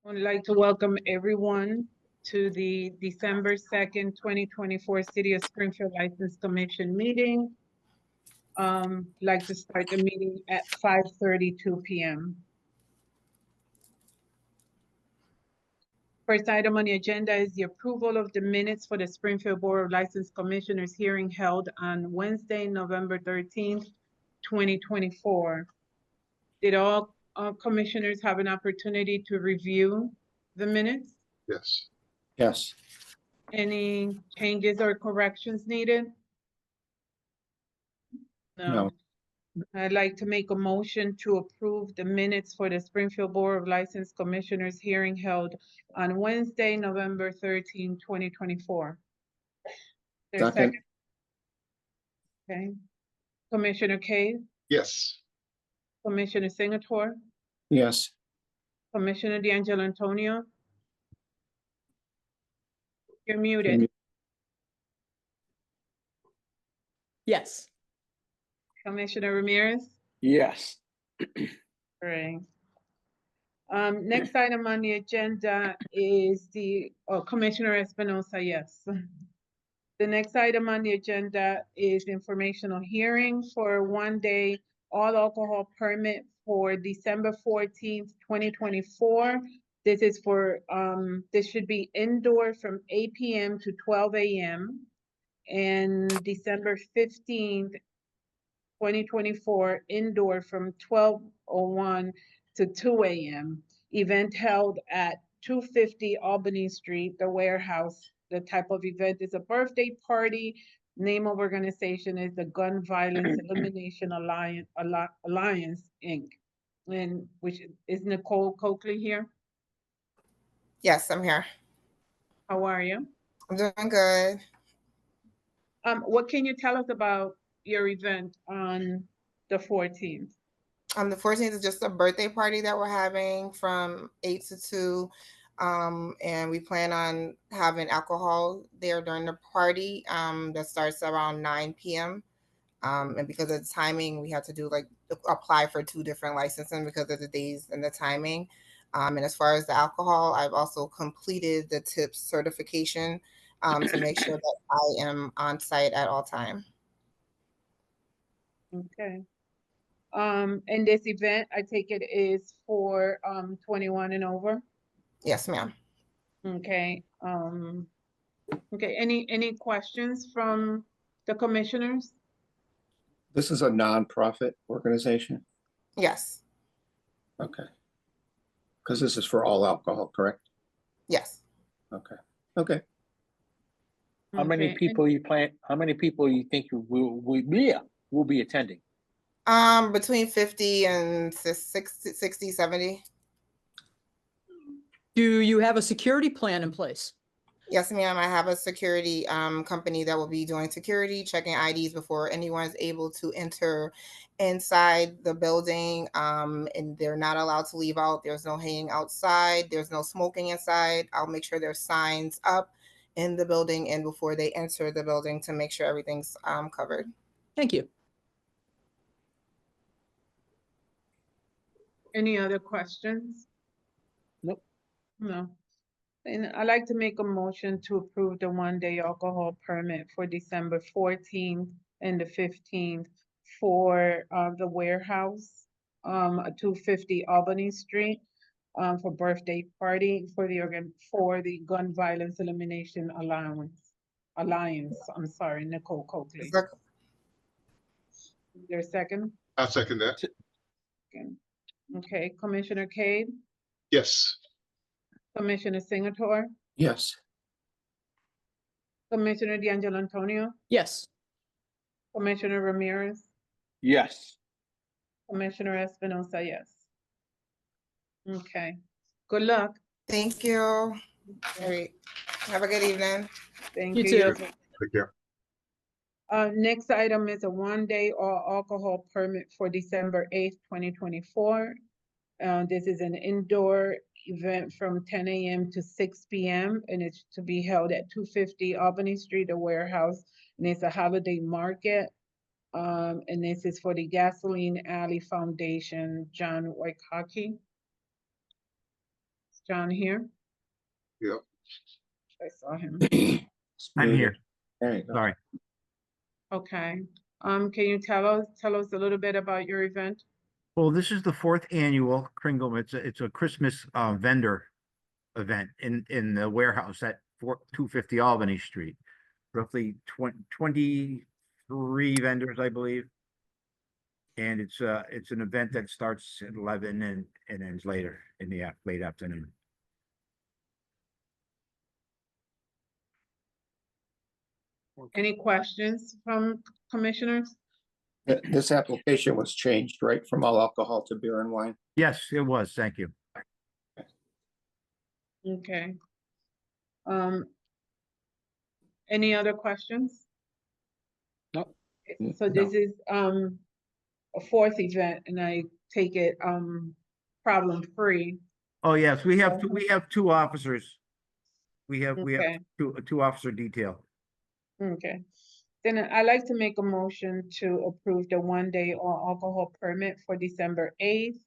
I'd like to welcome everyone to the December 2nd, 2024 City of Springfield License Commission meeting. Like to start the meeting at 5:32 p.m. First item on the agenda is the approval of the minutes for the Springfield Board of License Commissioners hearing held on Wednesday, November 13th, 2024. Did all commissioners have an opportunity to review the minutes? Yes. Yes. Any changes or corrections needed? No. I'd like to make a motion to approve the minutes for the Springfield Board of License Commissioners hearing held on Wednesday, November 13, 2024. There's a Second. Okay. Commissioner Cave, Yes. Commissioner Singleton, Yes. Commissioner D'Angelo Antonio. You're muted. Yes. Commissioner Ramirez. Yes. Right. Next item on the agenda is the, Commissioner Espinosa, yes. The next item on the agenda is informational hearing for a one-day all alcohol permit for December 14th, 2024. This is for, this should be indoor from 8 p.m. to 12 a.m. And December 15th, 2024, indoor from 12:01 to 2 a.m. Event held at 250 Albany Street, the warehouse. The type of event is a birthday party. Name of organization is the Gun Violence Elimination Alliance, Inc. And which is Nicole Coakley here? Yes, I'm here. How are you? I'm doing good. What can you tell us about your event on the 14th? The 14th is just a birthday party that we're having from 8 to 2. And we plan on having alcohol there during the party that starts around 9 p.m. And because of the timing, we have to do apply for 2 different licensing because of the days and the timing. And as far as the alcohol, I've also completed the TIPS certification to make sure that I am on site at all time. Okay. And this event, I take it is for 21 and over? Yes, ma'am. Okay. Okay, any questions from the commissioners? This is a nonprofit organization? Yes. Okay. Because this is for all alcohol, correct? Yes. Okay. Okay. How many Okay, people how many people you think will be attending? Between 50 and 60, 70. Do you have a security plan in place? Yes, ma'am. I have a security company that will be doing security, checking IDs before anyone is able to enter inside the building. And they're not allowed to leave out. There's no hanging outside. There's no smoking inside. I'll make sure there's signs up in the building and before they enter the building to make sure everything's covered. Thank you. any other questions? Nope. No. And I'd like to make a motion to approve the one-day alcohol permit for December 14th and the 15th for the warehouse, 250 Albany Street, for birthday party for the Gun Violence Elimination Alliance. I'm sorry, Nicole Coakley. Is there a second? I'll second that. Okay, Commissioner Cade, Yes. Commissioner Singleton, Yes. Commissioner D'Angelo Antonio, Yes. Commissioner Ramirez, Yes. Commissioner Espinosa, yes. Okay, good luck. Thank you. All right. Have a good evening. Thank You you. too. Take care. Next item is a one-day all alcohol permit for December 8th, 2024. This is an indoor event from 10 a.m. to 6 p.m. and it's to be held at 250 Albany Street, the warehouse, and it's a holiday market. And this is for the Gasoline Alley Foundation, John Waikaki. John here? Yep. I saw him. I'm here. There you go. Sorry. Okay. Can you tell us a little bit about your event? Well, this is the 4th annual Kringle. It's a Christmas vendor event in the warehouse at 250 Albany Street. Roughly 23 vendors, I believe. And it's an event that starts at 11 and ends later in the late afternoon. Any questions from commissioners? This application was changed, right, from all alcohol to beer and wine? Yes, it was. Thank you. Okay. Any other questions? No. So this is a 4th event, and I take it problem free. Oh, yes, we have two officers. We have Okay. two officer detail. Okay. Then I'd like to make a motion to approve the 1-day all alcohol permit for December 8th,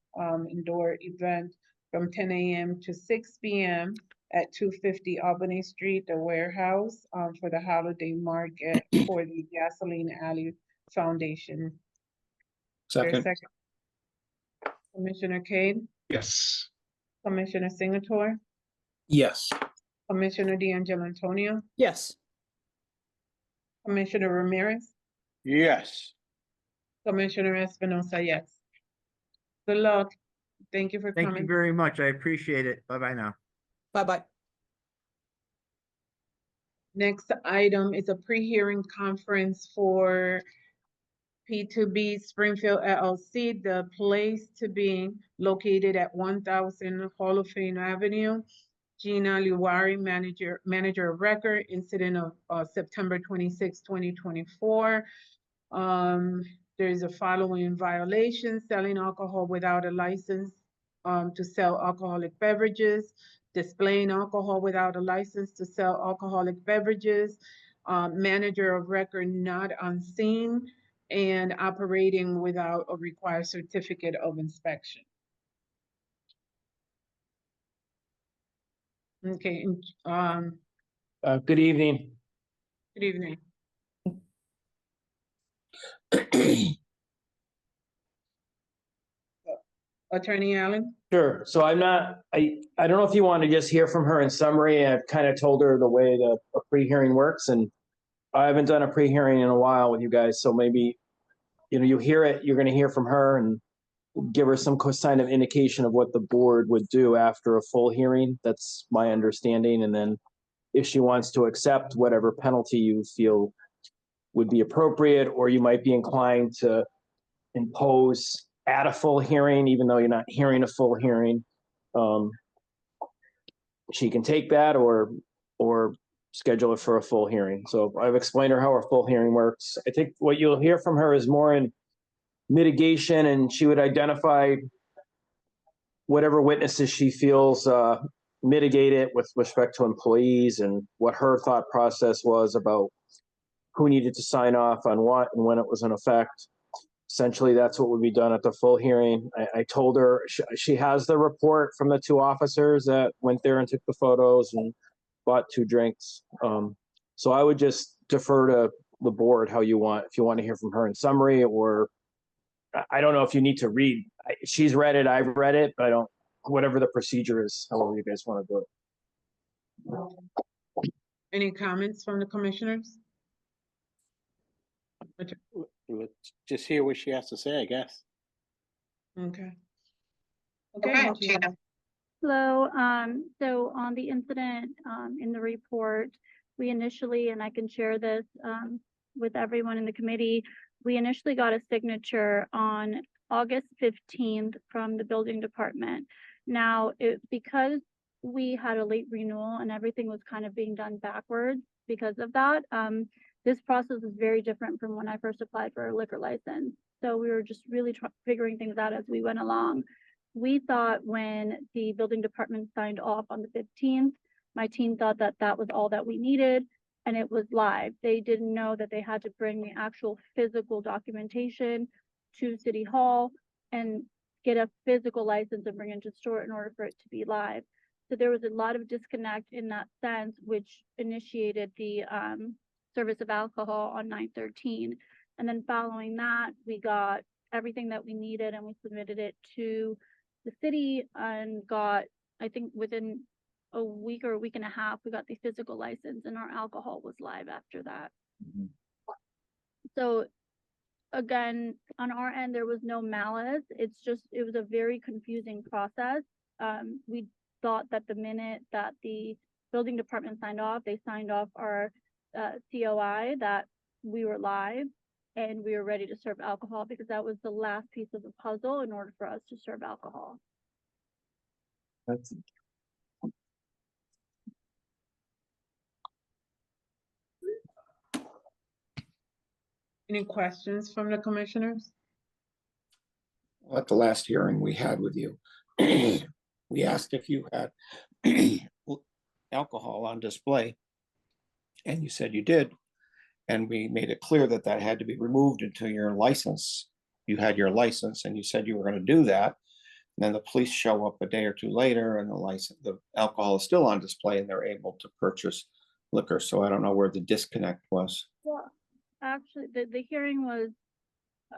indoor event from 10 a.m. to 6 p.m. at 250 Albany Street, the warehouse, for the holiday market for the Gasoline Alley Foundation. Is there a Second, Commissioner Cade, Yes. Commissioner Singleton, Yes. Commissioner D'Angelo Antonio, Yes. Commissioner Ramirez, Yes. Commissioner Espinosa, yes. Good luck. Thank you for Thank you coming. very much. I appreciate it. Bye-bye now. Bye-bye. Next item is a pre-hearing conference for P2B Springfield LLC, the place to be located at 1000 Hall of Fame Avenue. Gina Liwari, manager of record, incident of September 26, 2024. There's a following violation: selling alcohol without a license to sell alcoholic beverages, displaying alcohol without a license to sell alcoholic beverages, manager of record not on scene, and operating without a required certificate of inspection. Okay, Good evening. good evening. Attorney Allen? Sure. So I don't know if you want to just hear from her in summary. I've kind of told her the way a pre-hearing works, and I haven't done a pre-hearing in a while with you guys. So maybe, you hear it, you're going to hear from her and give her some kind of indication of what the board would do after a full hearing. That's my understanding. And then if she wants to accept whatever penalty you feel would be appropriate, or you might be inclined to impose at a full hearing, even though you're not hearing a full hearing, she can take that or schedule it for a full hearing. So I've explained to her how a full hearing works. I think what you'll hear from her is more in mitigation, and she would identify whatever witnesses she feels mitigate it with respect to employees, and what her thought process was about who needed to sign off on what and when it was in effect. Essentially, that's what would be done at the full hearing. I told her she has the report from the two officers that went there and took the photos and bought 2 drinks. So I would just defer to the board how you want, if you want to hear from her in summary, or I don't know if you need to read. She's read it, I've read it, but whatever the procedure is, however you guys want to do it. Any comments from the commissioners? Let's just hear what she has to say, I guess. Okay. Okay, Gina. Hello. So on the incident in the report, we initially, and I can share this with everyone in the committee, we initially got a signature on August 15th from the building department. Now, because we had a late renewal and everything was kind of being done backwards because of that, this process is very different from when I first applied for a liquor license. So we were just really figuring things out as we went along. We thought when the building department signed off on the 15th, my team thought that that was all that we needed, and it was live. They didn't know that they had to bring the actual physical documentation to City Hall and get a physical license and bring it to store in order for it to be live. So there was a lot of disconnect in that sense, which initiated the service of alcohol on 9/13. And then following that, we got everything that we needed and we submitted it to the city and got, I think within a week or a week and a half, we got the physical license and our alcohol was live after that. So again, on our end, there was no malice. It's just, it was a very confusing process. We thought that the minute that the building department signed off, they signed off our COI that we were live and we were ready to serve alcohol because that was the last piece of the puzzle in order for us to serve alcohol. That's Any questions from the commissioners? At the last hearing we had with you, we asked if you had alcohol on display. And you said you did. And we made it clear that that had to be removed until your license, you had your license, and you said you were going to do that. And then the police show up a day or two later and the alcohol is still on display and they're able to purchase liquor. So I don't know where the disconnect was. Well, actually, the hearing was,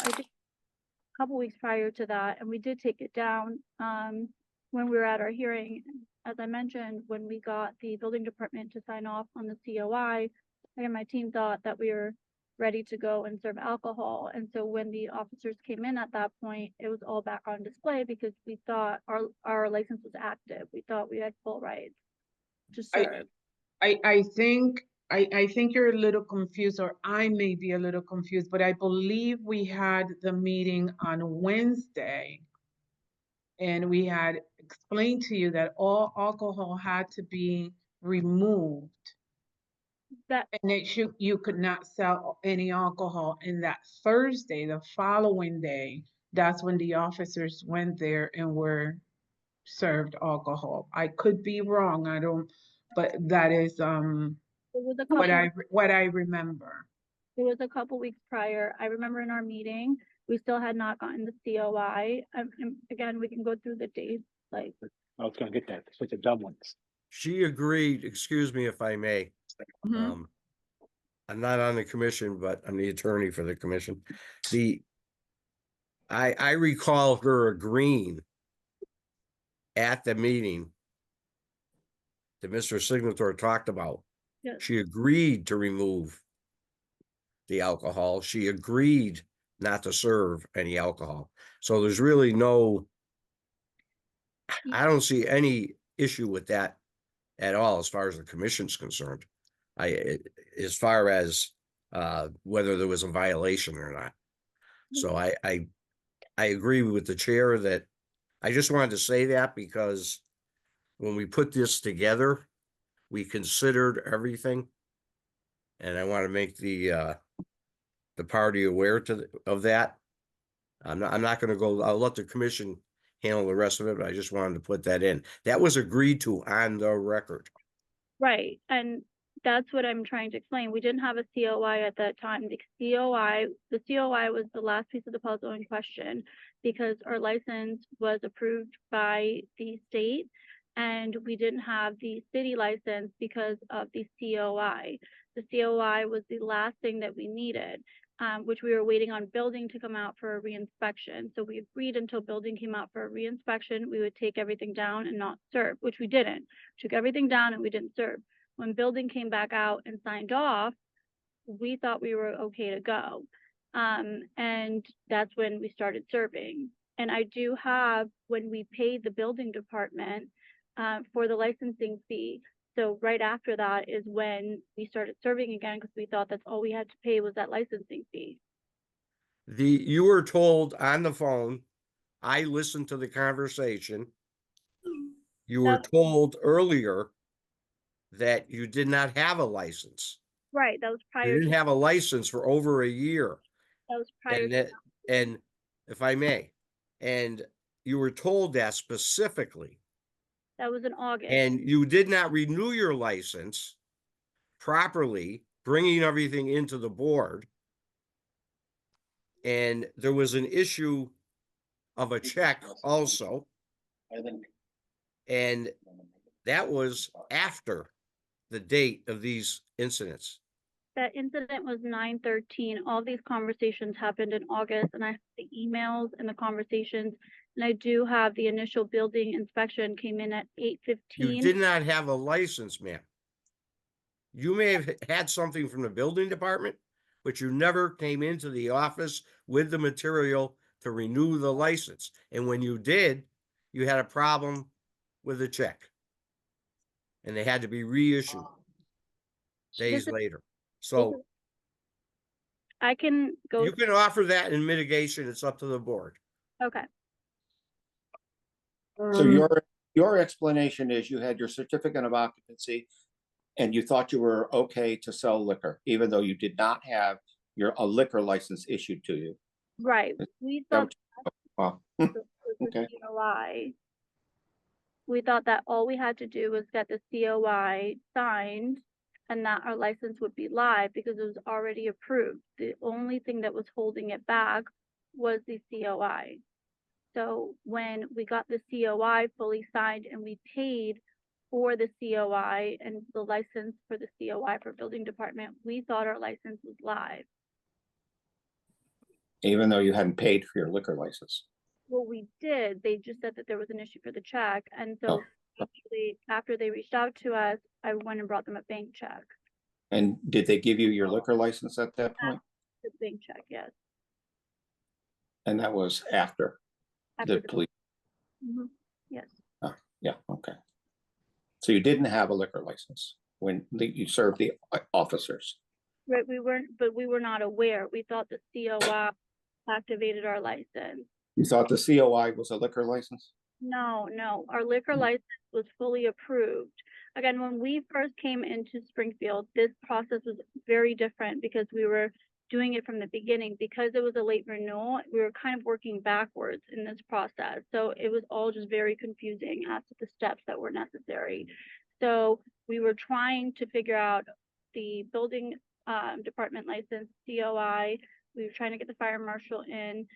I think, a couple weeks prior to that, and we did take it down when we were at our hearing. As I mentioned, when we got the building department to sign off on the COI, and my team thought that we were ready to go and serve alcohol. And so when the officers came in at that point, it was all back on display because we thought our license was active. We thought we had full rights to serve. I think you're a little confused, or I may be a little confused, but I believe we had the meeting on Wednesday. And we had explained to you that all alcohol had to be removed. That And you could not sell any alcohol. And that Thursday, the following day, that's when the officers went there and were served alcohol. I could be wrong, I don't, but that is it was a couple what I remember. It was a couple weeks prior. I remember in our meeting, we still had not gotten the COI. And again, we can go through the dates, like, I was gonna get that, such a dumb one. She agreed, excuse me if I may. Mhm. I'm not on the commission, but I'm the attorney for the commission. I recall her agreeing at the meeting that Mr. Signator talked about. yes. She agreed to remove the alcohol. She agreed not to serve any alcohol. So there's really I don't see any issue with that at all as far as the commission's concerned. As far as whether there was a violation or not. So I agree with the chair that I just wanted to say that because when we put this together, we considered everything. And I want to make the party aware of that. I'm not going to go, I'll let the commission handle the rest of it, but I just wanted to put that in. That was agreed to on the record. Right. And that's what I'm trying to explain. We didn't have a COI at that time. The COI was the last piece of the puzzle in question because our license was approved by the state and we didn't have the city license because of the COI. The COI was the last thing that we needed, which we were waiting on building to come out for a reinspection. So we agreed until building came out for a reinspection, we would take everything down and not serve, which we didn't. Took everything down and we didn't serve. When building came back out and signed off, we thought we were okay to go. And that's when we started serving. And I do have, when we paid the building department for the licensing fee, so right after that is when we started serving again because we thought that's all we had to pay was that licensing fee. You were told on the phone, I listened to the conversation. You were told earlier that you did not have a license. Right, that was You prior didn't to, have a license for over a year. that was prior to, And if I may, and you were told that specifically, that was in August. and you did not renew your license properly, bringing everything into the board. And there was an issue of a check also. I think. And That was after the date of these incidents. That incident was 9/13. All these conversations happened in August, and I have the emails and the conversations. And I do have the initial building inspection came in at You 8:15. did not have a license, ma'am. You may have had something from the building department, but you never came into the office with the material to renew the license. And when you did, you had a problem with the check. And they had to be reissued days This is- later. So I can go, you can offer that in mitigation. It's up to the board. okay. So your explanation is you had your certificate of occupancy and you thought you were okay to sell liquor, even though you did not have a liquor license issued to you. Right. We thought Wow. that the Okay. COI. We thought that all we had to do was get the COI signed and that our license would be live because it was already approved. The only thing that was holding it back was the COI. So when we got the COI fully signed and we paid for the COI and the license for the COI for building department, we thought our license was live. Even though you hadn't paid for your liquor license. Well, we did. They just said that there was an issue for the check. And so actually, after they reached out to us, I went and brought them a bank check. And did they give you your liquor license at that point? The bank check, yes. And that was after After the police? Mhm. Yes. Yeah, okay. So you didn't have a liquor license when you served the officers? Right, but we were not aware. We thought the COI activated our license. You thought the COI was a liquor license? No, our liquor license was fully approved. Again, when we first came into Springfield, this process was very different because we were doing it from the beginning. Because it was a late renewal, we were kind of working backwards in this process. So it was all just very confusing as to the steps that were necessary. So we were trying to figure out the building department license, COI. We were trying to get the fire marshal in.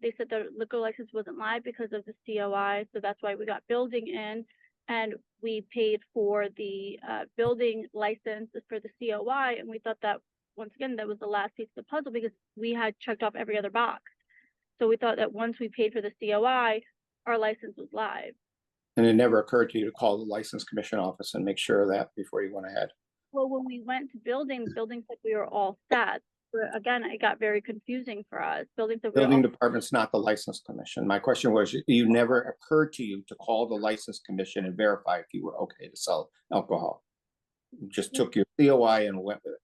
They said the liquor license wasn't live because of the COI, so that's why we got building in, and we paid for the building license for the COI, and we thought that, once again, that was the last piece of the puzzle because we had checked off every other box. So we thought that once we paid for the COI, our license was live. And it never occurred to you to call the license commission office and make sure of that before you went ahead? Well, when we went to building, the building said we were all set. But again, it got very confusing for us. Building said we were Building all department's not the license commission. My question was, you never occurred to you to call the license commission and verify if you were okay to sell alcohol? You just took your COI and went with it.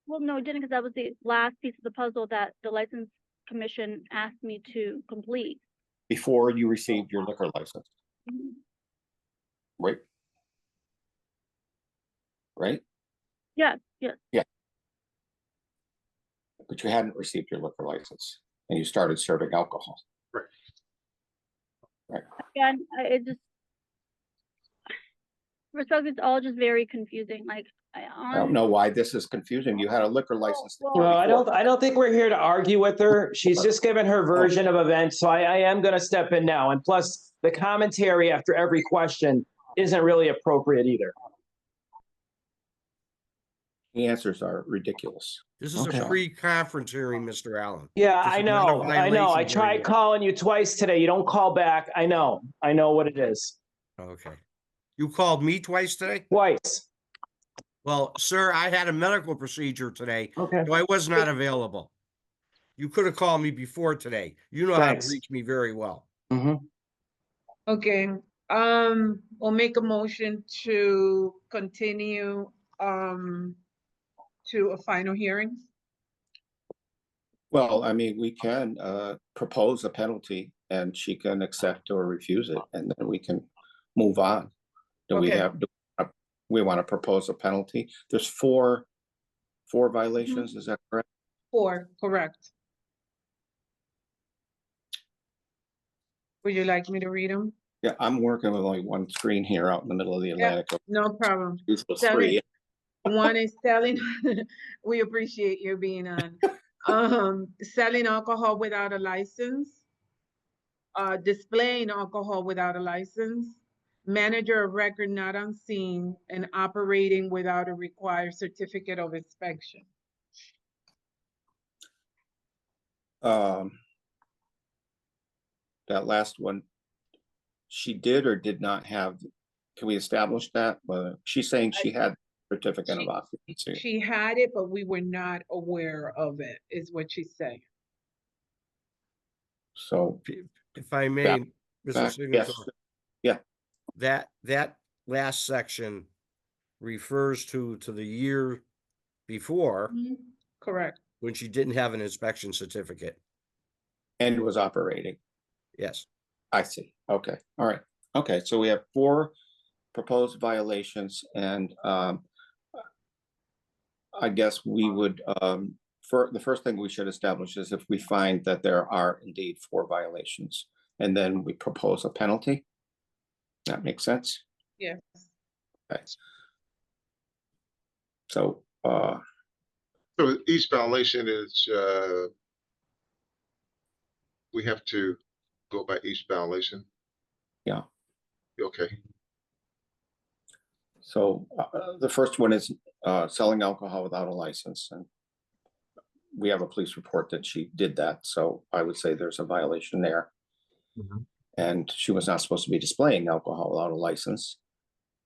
Well, no, it didn't, because that was the last piece of the puzzle that the license commission asked me to complete. Before you received your liquor license, right? Right? Yes. But you hadn't received your liquor license and you started serving alcohol. Again, it just, respectfully, it's all just very confusing. Like, I don't know why this is confusing. You had a liquor license. Well, I don't think we're here to argue with her. She's just given her version of events, so I am going to step in now. And plus, the commentary after every question isn't really appropriate either. The answers are ridiculous. This is a pre-conference hearing, Mr. Allen. Yeah, This I is not a know. I violation tried hearing. calling you twice today. You don't call back. I know what it is. Okay. You called me twice today? Twice. Well, sir, I had a medical procedure today, Okay. so I was not available. You could have called me before today. You know how to reach me very well. Okay, we'll make a motion to continue, to a final hearing. Well, I mean, we can propose a penalty and she can accept or refuse it, and then we can move on. Okay. We want to propose a penalty. There's four violations, is that correct? 4, correct. Would you like me to read them? Yeah, I'm working with only one screen here out in the middle of the Atlantic. No problem. Usually Selling- 3. One is selling, we appreciate you being on. Selling alcohol without a license. Displaying alcohol without a license. Manager of record not on scene and operating without a required certificate of inspection. That last one, she did or did not have, can we establish that? She's saying she had certificate of occupancy. She had it, but we were not aware of it, is what she's saying. So, If I may, Back- Mr. yes, Signator, yeah, that last section refers to the year before Correct. when she didn't have an inspection certificate. and it was operating. Yes. I see. Okay, all right. Okay, so we have 4 proposed violations and I guess we would, for the first thing we should establish is if we find that there are indeed 4 violations, and then we propose a penalty. That makes sense? Yes. Okay. So, So each violation is, we have to go by each violation? Yeah. Okay, so the first one is selling alcohol without a license, and we have a police report that she did that, so I would say there's a violation there. Mhm. And she was not supposed to be displaying alcohol without a license,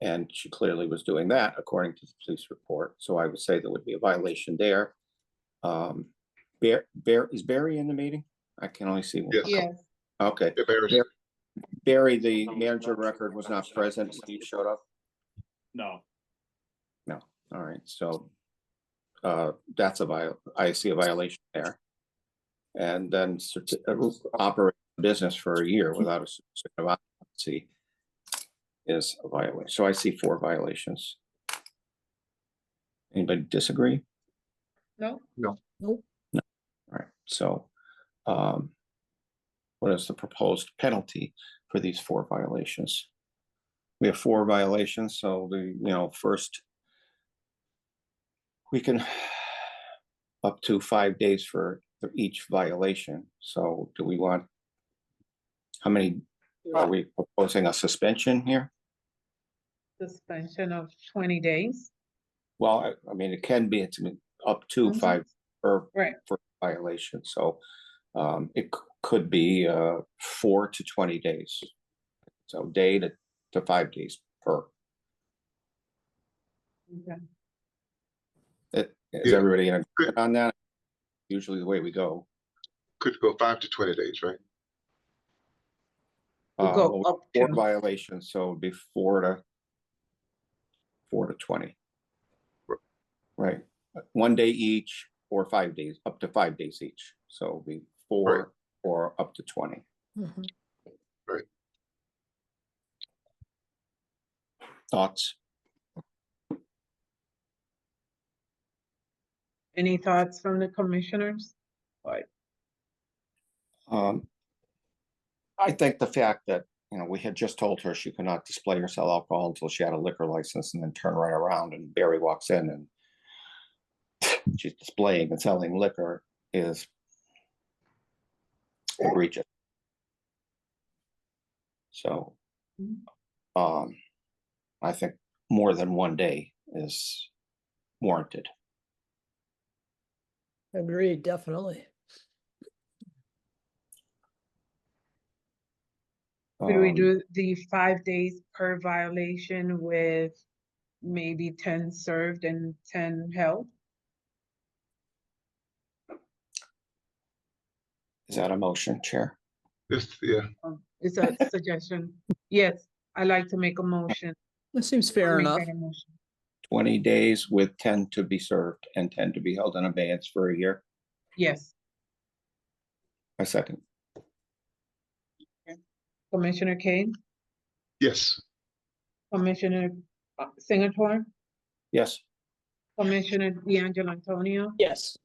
and she clearly was doing that according to the police report, so I would say there would be a violation there. Is Barry in the meeting? I can only see one. yes. Yes. Okay, Yeah, Barry. Barry, the manager of record was not present when you showed up? No. No, all right, so that's I see a violation there. And then operate business for a year without a certificate of occupancy is a violation. So I see 4 violations. Anybody disagree? No? All right, so what is the proposed penalty for these 4 violations? We have 4 violations, so first we can up to 5 days for each violation. So do we want, how many, are we proposing a suspension here? Suspension of 20 days. Well, I mean, it can be, it's up to 5 per violation, so it could be 4 to 20 days. So day to 5 days per. Okay. Is Yeah. everybody in agreement on that? Usually the way we go. Could go 5 to 20 days, right? We'll go Well, up 4 to. violations, so it'd be 4 to 20. Right, 1 day each or 5 days, up to 5 days each. So it'll be 4 or up to 20. Right. Thoughts? Any thoughts from the commissioners? Right. I think the fact that, we had just told her she could not display or sell alcohol until she had a liquor license, and then turn right around and Barry walks in and she's displaying and selling liquor is egregious. So, I think more than 1 day is warranted. Agreed, definitely. Could we do the 5 days per violation with maybe 10 served and 10 held? Is that a motion, Chair? Yeah. It's a suggestion. Yes, I'd like to make a motion. That seems I'll fair make enough. that a motion. 20 days with 10 to be served and 10 to be held in abeyance for a year. Yes, I second. Commissioner Kane, Yes. Commissioner Singleton, Yes, Commissioner D'Angelo Antonio, Yes.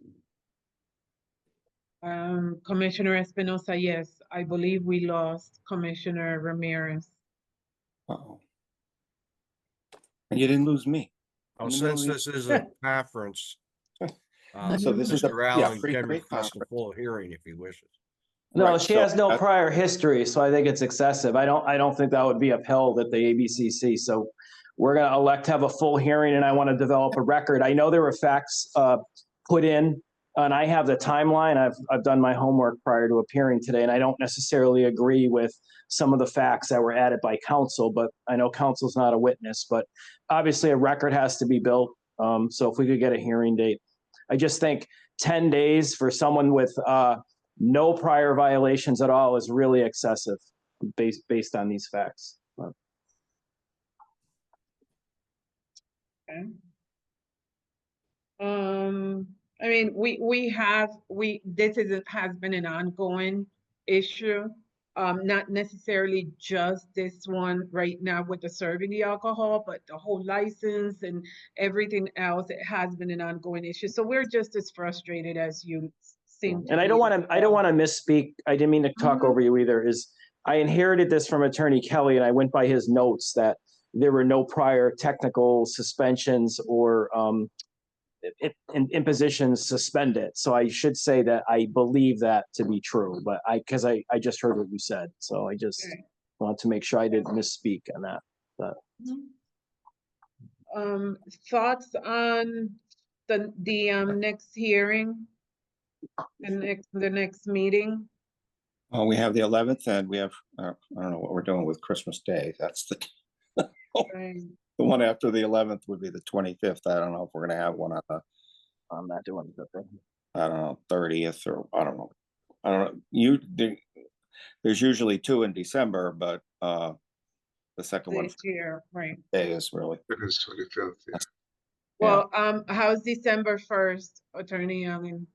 Commissioner Espinosa, yes. I believe we lost Commissioner Ramirez. uh-oh. And you didn't lose me. Well, In the since middle this is a conference, So this is a- Mr. yeah, Allen can pre-conference. request a full hearing if he wishes. No, Right, she so has no that- prior history, so I think it's excessive. I don't think that would be upheld at the ABCC. So we're gonna elect to have a full hearing, and I want to develop a record. I know there were facts put in, and I have the timeline. I've done my homework prior to appearing today, and I don't necessarily agree with some of the facts that were added by counsel, but I know counsel's not a witness, but obviously a record has to be built. So if we could get a hearing date. I just think 10 days for someone with no prior violations at all is really excessive based on these facts. Okay. I mean, has been an ongoing issue. Not necessarily just this one right now with the serving the alcohol, but the whole license and everything else. It has been an ongoing issue. So we're just as frustrated as you seem to And I be don't want as to, I don't well. want to misspeak. I didn't mean to talk Mhm. over you either. I inherited this from Attorney Kelly, and I went by his notes that there were no prior technical suspensions or impositions suspended. So I should say that I believe that to be true, but because I just heard what you said. So I just Okay. want to make sure I didn't misspeak on that. But Thoughts on the next hearing, the next meeting? we have the 11th, and we have, I don't know what we're doing with Christmas Day. That's the Right. the one after the 11th would be the 25th. I don't know if we're gonna have one on the, I'm not doing the thing. I don't know, 30th, or I don't know. There's usually 2 in December, but the second one This year, right. day is really, It is 25th, yeah. Well, how's December 1st, Attorney Allen?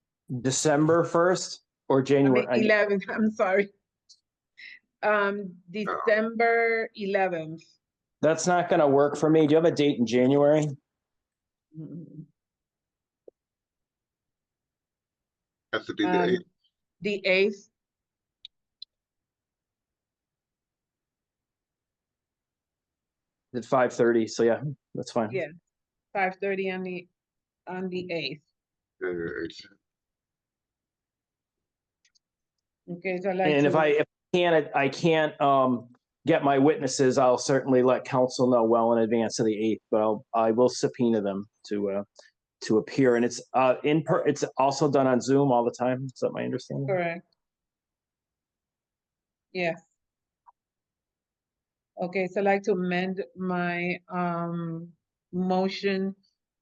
December 1st or I mean, January? 11th, I'm sorry. December 11th. That's not going to work for me. Do you have a date in January? Have to be the 8th. The 8th. At 5:30. So yeah, that's fine. Yeah, 5:30 on the 8th. January 8th. Okay, so I'd like And if to, I can't get my witnesses, I'll certainly let counsel know well in advance of the 8th, but I will subpoena them to appear. And it's it's also done on Zoom all the time. Is that my understanding? correct. Yes. Okay, so I'd like to amend my motion.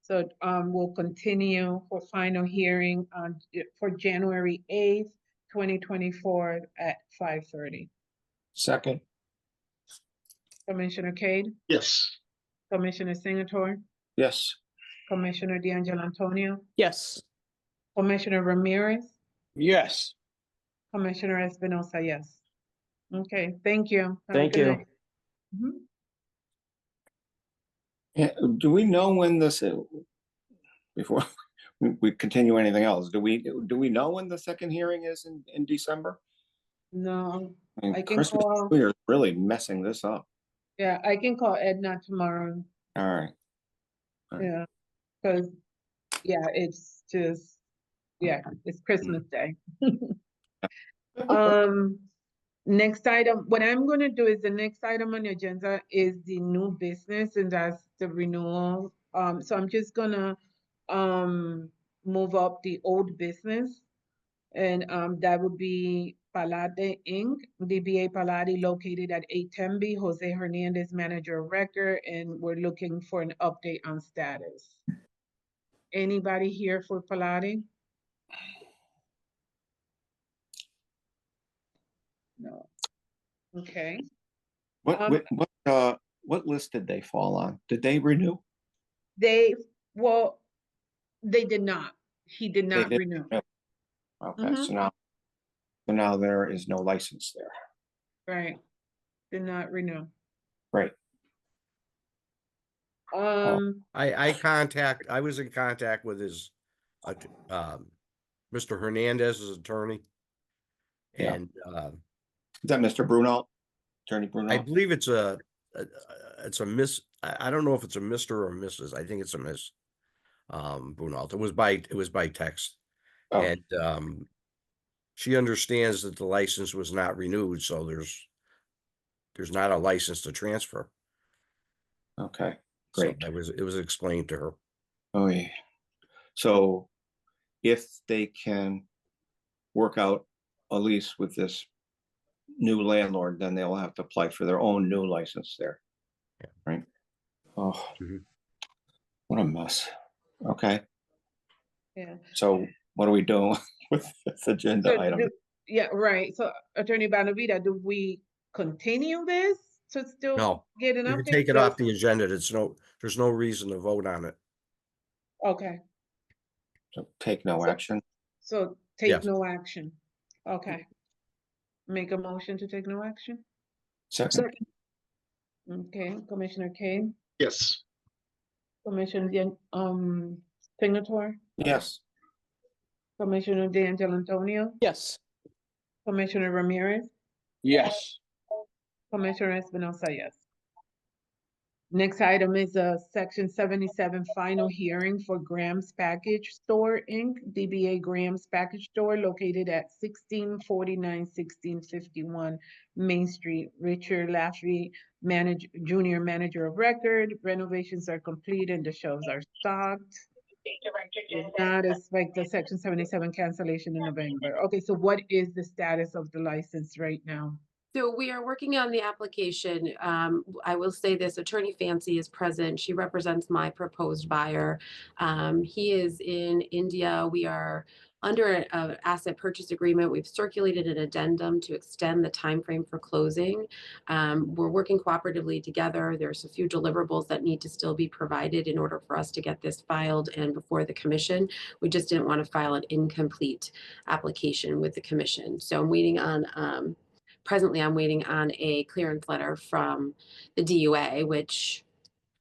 So we'll continue for final hearing on for January 8th, 2024 at 5:30. second, Commissioner Cade, Yes. Commissioner Singleton, yes. Commissioner D'Angelo Antonio, Yes. Commissioner Ramirez, Yes. Commissioner Espinosa, yes. Okay, thank you. Have a Thank good you. night. Mhm. Yeah, do we know when this, before we continue anything else, do we know when the second hearing is in December? No, I mean, I can Christmas, call, we are really messing this up. yeah, I can call Edna tomorrow. All right. Right. Yeah, because, yeah, it's just, yeah, it's Christmas Day. Next item, what I'm gonna do is the next item on the agenda is the new business, and that's the renewal. So I'm just gonna move up the old business. And that would be Palade Inc., DBA Palade, located at 810 B, Jose Hernandez, manager of record, and we're looking for an update on status. Anybody here for Palade? No. Okay. What list did they fall on? Did they renew? Well, they did not. He did They not did renew. renew. Okay, Mhm. so now there is no license there. Right. Did not renew. Right. I was in contact with his, Mr. Hernandez's attorney. Yeah. And, Is that Mr. Bruno? Attorney Bruno? I believe it's a miss. I don't know if it's a Mr. or Mrs. I think it's a Miss. Brunalt. It was by text. Oh. And she understands that the license was not renewed, so there's not a license to transfer. Okay, So great. it was explained to her. Oh, yeah. So if they can work out a lease with this new landlord, then they'll have to apply for their own new license there. Yeah. Right? Oh, Mhm. what a mess. Okay, Yeah. so what are we doing with this agenda So item? yeah, right. So Attorney Bonavita, do we continue this to still No, get an you can update? take it off the agenda. There's no reason to vote on it. Okay, So take no action? so take Yes. no action. Okay. Make a motion to take no action? Second, Okay, Commissioner Kane, Yes. Commissioner Singletary, yes. Commissioner D'Angelo Antonio, Yes. Commissioner Ramirez, Yes. Commissioner Espinosa, yes. Next item is a Section 77 final hearing for Graham's Package Store, Inc., DBA Graham's Package Store located at 1649, 1651 Main Street. Richard Laffey, Junior Manager of Record. Renovations are complete and the shelves are stocked. Did not expect the Section 77 cancellation in November. Okay, so what is the status of the license right now? So we are working on the application. I will say this, Attorney Fancy is present. She represents my proposed buyer. He is in India. We are under an asset purchase agreement. We've circulated an addendum to extend the timeframe for closing. We're working cooperatively together. There's a few deliverables that need to still be provided in order for us to get this filed and before the commission. We just didn't want to file an incomplete application with the commission. So I'm waiting on presently, I'm waiting on a clearance letter from the DUA, which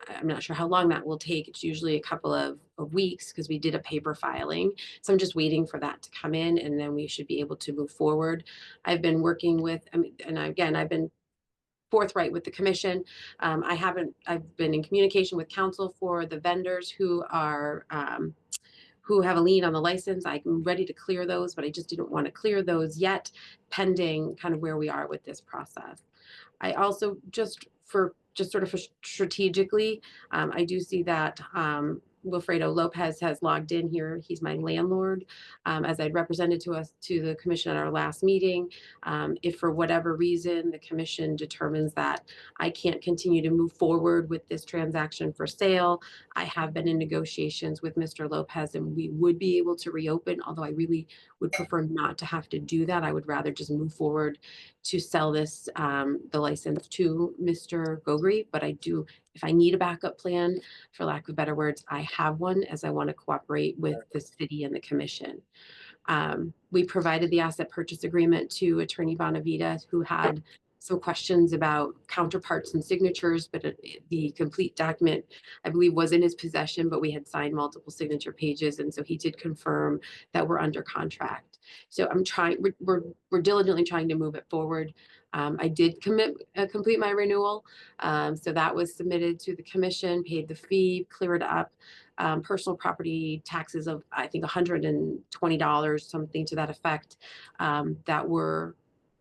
I'm not sure how long that will take. It's usually a couple of weeks because we did a paper filing. So I'm just waiting for that to come in and then we should be able to move forward. I've been working with, I've been forthright with the commission. I've been in communication with counsel for the vendors who have a lien on the license. I'm ready to clear those, but I just didn't want to clear those yet, pending kind of where we are with this process. I also just sort of strategically, I do see that Wilfredo Lopez has logged in here. He's my landlord. As I'd represented to the commission at our last meeting, if for whatever reason the commission determines that I can't continue to move forward with this transaction for sale, I have been in negotiations with Mr. Lopez and we would be able to reopen, although I really would prefer not to have to do that. I would rather just move forward to sell this, the license to Mr. Gogri, but I do, if I need a backup plan, for lack of better words, I have one as I want to cooperate with the city and the commission. We provided the asset purchase agreement to Attorney Bonavita, who had some questions about counterparts and signatures, but the complete document, I believe, was in his possession, but we had signed multiple signature pages. And so he did confirm that we're under contract. So we're diligently trying to move it forward. I did complete my renewal. So that was submitted to the commission, paid the fee, cleared up. Personal property taxes of, I think, $120, something to that effect, that were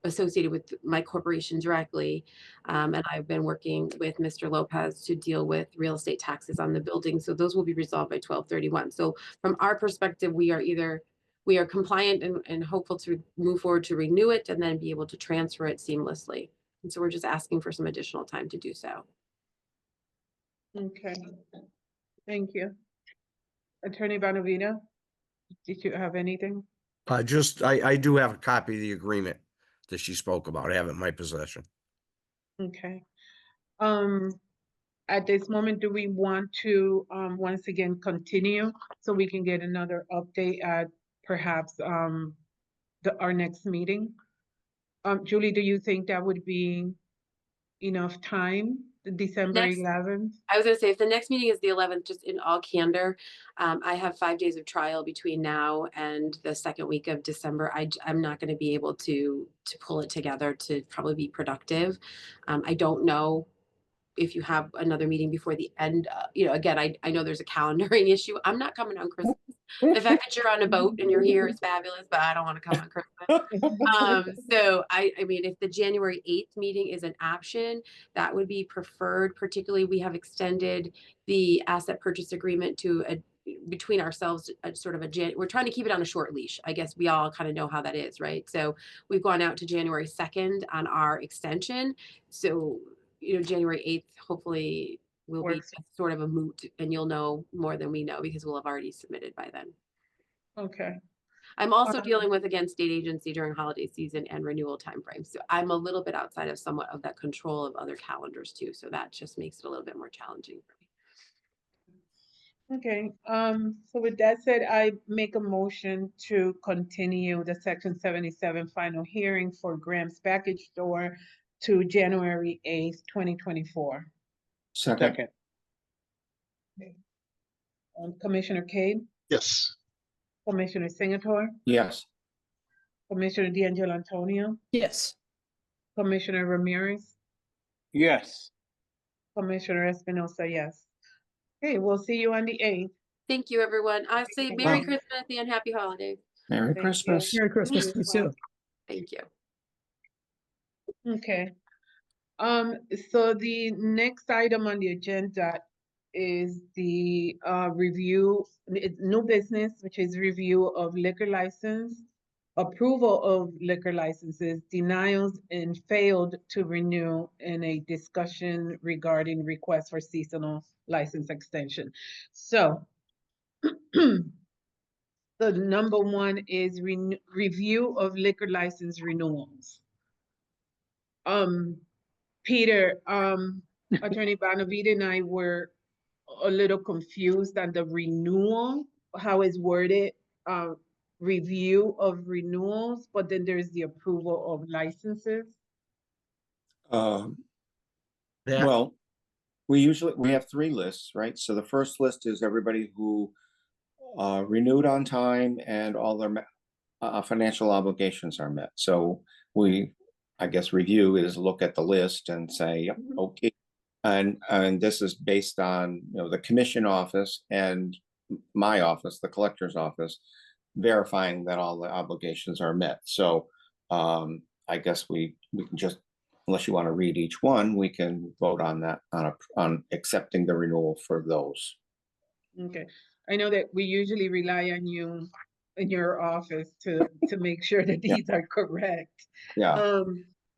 associated with my corporation directly. And I've been working with Mr. Lopez to deal with real estate taxes on the building. So those will be resolved by 12/31. So from our perspective, we are compliant and hopeful to move forward to renew it and then be able to transfer it seamlessly. And so we're just asking for some additional time to do so. Okay, thank you. Attorney Bonavita, did you have anything? I do have a copy of the agreement that she spoke about. I have it in my possession. Okay. At this moment, do we want to, once again, continue so we can get another update at perhaps, our next meeting? Julie, do you think that would be enough time, the December 11th? I was going to say, if the next meeting is the 11th, just in all candor, I have 5 days of trial between now and the second week of December. I'm not going to be able to pull it together to probably be productive. I don't know if you have another meeting before the end. Again, I know there's a calendaring issue. I'm not coming on Christmas. The fact that you're on a boat and you're here is fabulous, but I don't want to come on Christmas. So I mean, if the January 8th meeting is an option, that would be preferred. Particularly, we have extended the asset purchase agreement to between ourselves, sort of we're trying to keep it on a short leash. I guess we all kind of know how that is, right? So we've gone out to January 2nd on our extension. So, January 8th, hopefully will be Works. sort of a moot, and you'll know more than we know because we'll have already submitted by then. Okay. I'm also dealing with, again, state agency during holiday season and renewal timeframes. So I'm a little bit outside of somewhat of that control of other calendars too. So that just makes it a little bit more challenging for me. Okay, so with that said, I make a motion to continue the Section 77 final hearing for Graham's Package Store to January 8th, 2024. Second, Commissioner Cade, Yes. Commissioner Singleton, yes. Commissioner D'Angelo Antonio, Yes. Commissioner Ramirez, Yes. Commissioner Espinosa, yes. Okay, we'll see you on the 8th. Thank you, everyone. I say Thank Merry you. Christmas and Happy Holidays. Merry Thank you. Christmas. Merry Christmas to you too. Thank you. Okay. So the next item on the agenda is the review, new business, which is review of liquor license, approval of liquor licenses, denials, and failed to renew, in a discussion regarding request for seasonal license extension. So the number one is review of liquor license renewals. Peter, Attorney Bonavita and I were a little confused on the renewal, how it's worded, review of renewals, but then there's the approval of licenses. Um, Yeah. Well, we have 3 lists, right? So the first list is everybody who renewed on time and all their financial obligations are met. So I guess review is look at the list and say, yep, okay. And this is based on, the commission office and my office, the collector's office, verifying that all the obligations are met. So I guess we can just, unless you want to read each one, we can vote on that, on accepting the renewal for those. Okay, I know that we usually rely on you in your office to make sure that Yeah. these are correct. Yeah,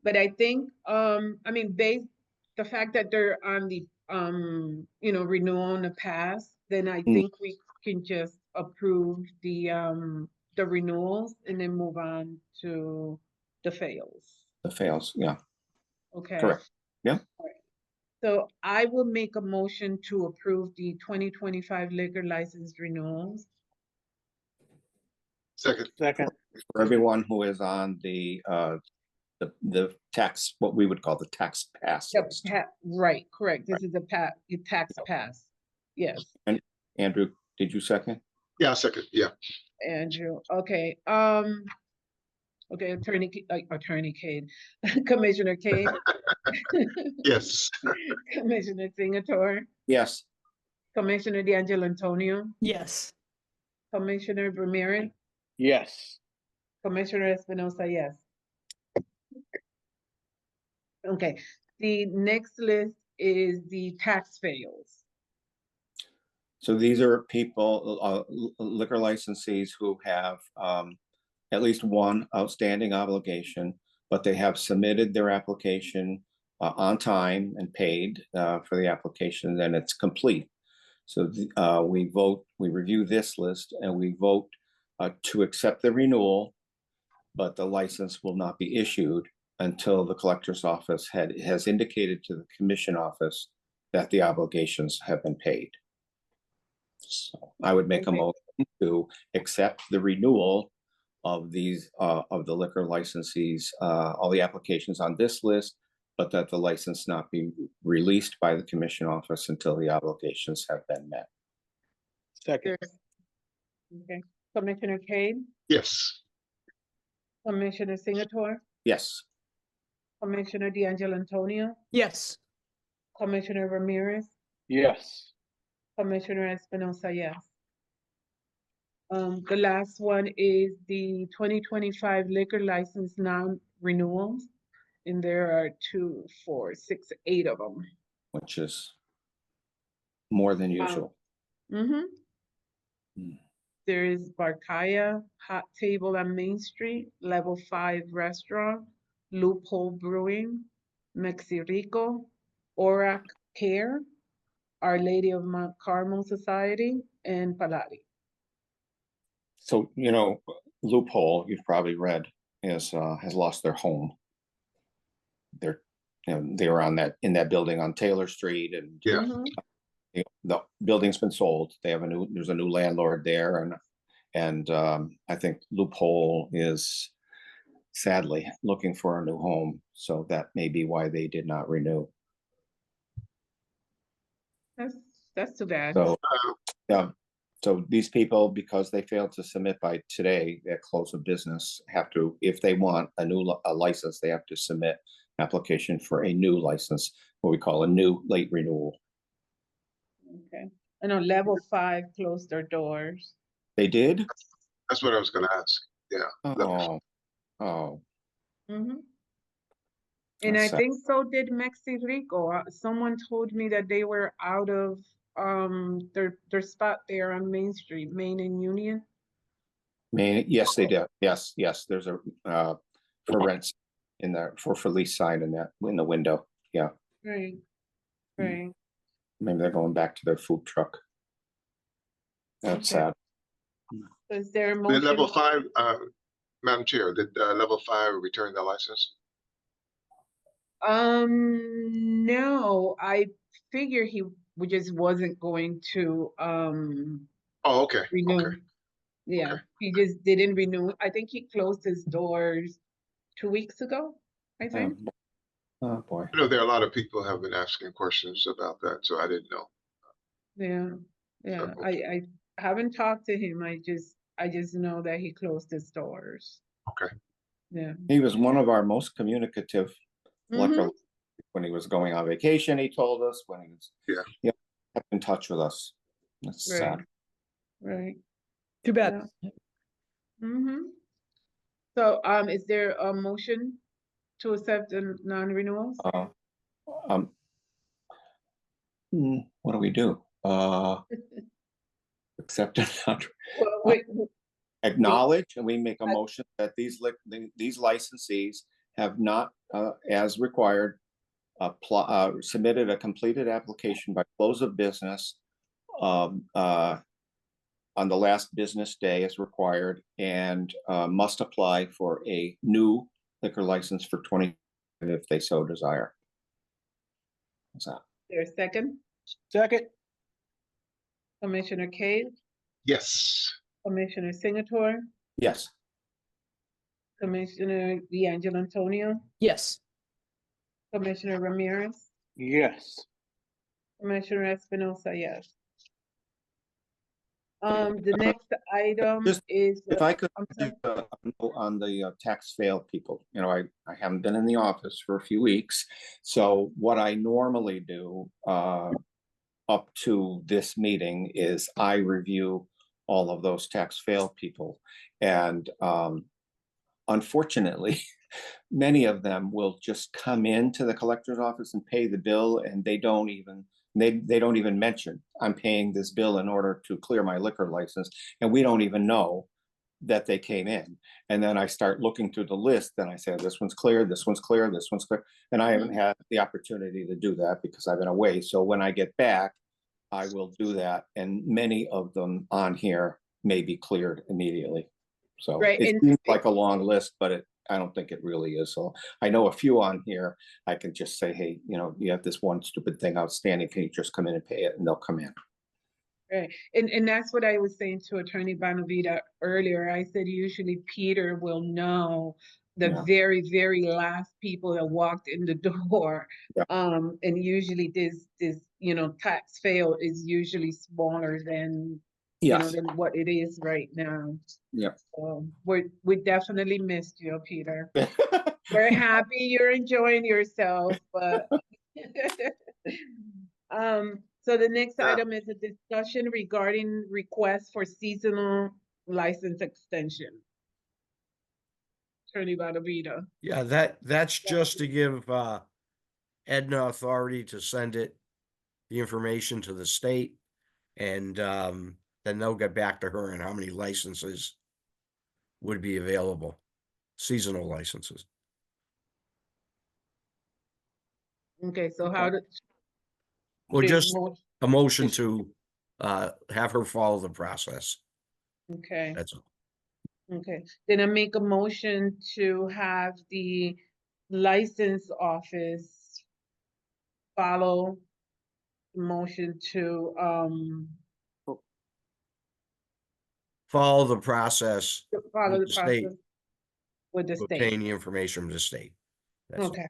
But I think, I mean, based the fact that they're on the, renewal in the past, then I think we can just approve the renewals and then move on to the fails. the fails, yeah, Okay. correct. Yeah. All right. So I will make a motion to approve the 2025 liquor license renewals. Second. Second. For everyone who is on the tax, what we would call the tax pass Yep, list. right, correct. This is the tax pass. Yes, And Andrew, did you second? Yeah, second. Yeah. Andrew. Okay. Okay, Attorney Cade, Commissioner Cade, Yes. Commissioner Singleton, Yes. Commissioner D'Angelo Antonio, Yes. Commissioner Ramirez, Yes. Commissioner Espinosa, yes. Okay, the next list is the tax fails. So these are people, liquor licensees who have at least one outstanding obligation, but they have submitted their application on time and paid for the application, then it's complete. So we review this list and we vote to accept the renewal, but the license will not be issued until the collector's office has indicated to the commission office that the obligations have been paid. So I would make a motion to accept the renewal of these of the liquor licensees, all the applications on this list, but that the license not be released by the commission office until the obligations have been met. Second. Okay, Commissioner Cade, Yes. Commissioner Singleton, Yes. Commissioner D'Angelo Antonio, Yes. Commissioner Ramirez, Yes. Commissioner Espinosa, yes. The last one is the 2025 liquor license non-renewals. And there are 2, 4, 6, 8 of them. which is more than usual. Mm-hmm. Hmm. There is Barkaya Hot Table on Main Street, Level 5 Restaurant, Loophole Brewing, Mexirico, Orac Care, Our Lady of Mount Carmel Society, and Palati. So, Loophole, you've probably read, has lost their home. They're, they were in that building on Taylor Street, and Yeah. Mhm. the building's been sold. There's a new landlord there, and I think Loophole is sadly looking for a new home. So that may be why they did not renew. That's too bad. So, so these people, because they failed to submit by today at close of business, have to, if they want a license, they have to submit an application for a new license, what we call a new late renewal. Okay. I know Level 5 closed their doors. They did? That's what I was gonna ask. Yeah. Oh, oh, Mm-hmm. And That's I sad. think so did Mexirico. Someone told me that they were out of their spot there on Main Street, Main and Union. Yes, they did. Yes, there's a for rents in the for lease sign in the window. Yeah, Right. Mm. Right. maybe they're going back to their food truck. That's Okay. sad. Is there a Did motion? level 5, Madam Chair, did level 5 return their license? No, I figure he just wasn't going to Oh, okay. renew. Okay. Yeah, Okay. he just didn't renew. I think he closed his doors 2 weeks ago, I think. Oh boy. I know there are a lot of people have been asking questions about that, so I didn't know. Yeah. So, I haven't talked to him. I just know that he closed his doors. okay. Yeah. He was one of our most communicative liquor Mhm. when he was going on vacation. He told us when he was kept in touch with us. That's Right. sad. Right. Too bad. Mm-hmm. So, is there a motion to accept the non-renewals? Um, what do we do? Accept it, Well, wait, acknowledge, and we make a motion that these licensees have not, as required, submitted a completed application by close of business on the last business day as required, and must apply for a new liquor license for 20 if they so desire. What's that? there's a second. Second. Commissioner Cave, Yes. Commissioner Singleton, Yes. Commissioner D'Angelo Antonio, Yes. Commissioner Ramirez, Yes. Commissioner Espinosa, yes. The next item Just- is, If I could, I'm sorry. on the tax fail people, I haven't been in the office for a few weeks. So what I normally do up to this meeting is I review all of those tax fail people. And unfortunately, many of them will just come into the collector's office and pay the bill, and they don't even mention I'm paying this bill in order to clear my liquor license, and we don't even know that they came in. And then I start looking through the list, and I say this one's clear, this one's clear, this one's clear, and I haven't had the opportunity to do that because I've been away. So when I get back, I will do that, and many of them on here may be cleared immediately. So Right, it and- seems like a long list, but I don't think it really is. So I know a few on here. I can just say, hey, you have this one stupid thing outstanding. Can you just come in and pay it? And they'll come in. Right, and that's what I was saying to Attorney Bonavita earlier. I said usually Peter will know the Yeah. very, very last people that walked in the door. Yeah. And usually this tax fail is usually smaller than Yes. than what it is right now. Yeah. So we definitely missed you, Peter. We're happy you're enjoying yourself, but so the next item is a discussion regarding requests for seasonal license extension. Attorney Badavita. Yeah, that's just to give Edna authority to send the information to the state. And then they'll get back to her on how many licenses would be available, seasonal licenses. Okay, so how did? Or there's just mo- a motion to have her follow the process. Okay, That's all. okay. Then I make a motion to have the license office follow the motion to, Follow the process follow with the the state, process with the to state. obtain the information from the state. That's all. Okay.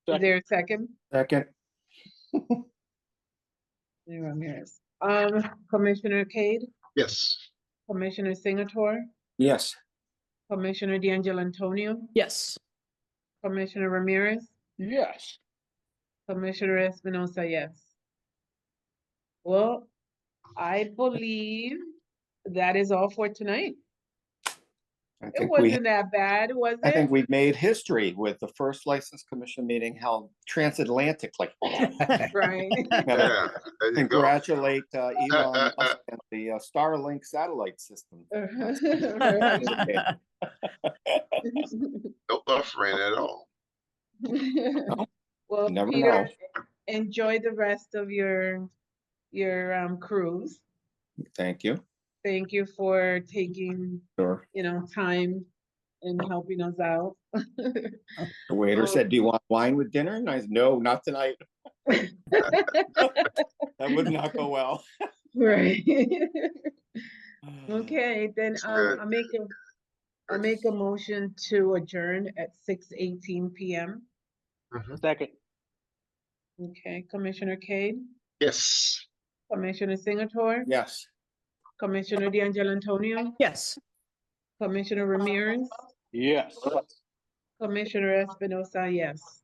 Is there a second? Second, Ramirez. Commissioner Cade, Yes. Commissioner Singleton, yes. Commissioner D'Angelo Antonio, Yes. Commissioner Ramirez, Yes. Commissioner Espinosa, yes. Well, I believe that is all for tonight. I It think we, wasn't that bad, was I think it? we've made history with the first license commission meeting held transatlantically. Right. Gotta Yeah, there you go. Congratulate Elon Musk and the Starlink satellite system. Right. No buffering at all. Well, You never Peter, know. enjoy the rest of your cruise. Thank you. Thank you for taking, Sure. time and helping us out. The waiter said, "Do you want wine with dinner?" And I said, "No, not tonight." That would not go well. Right. Okay, then good. I'll make a motion to adjourn at 6:18 p.m. Mhm. Second. Okay, Commissioner Cade, Yes. Commissioner Singleton, Yes. Commissioner D'Angelo Antonio, Yes. Commissioner Ramirez, Yes. Commissioner Espinosa, yes.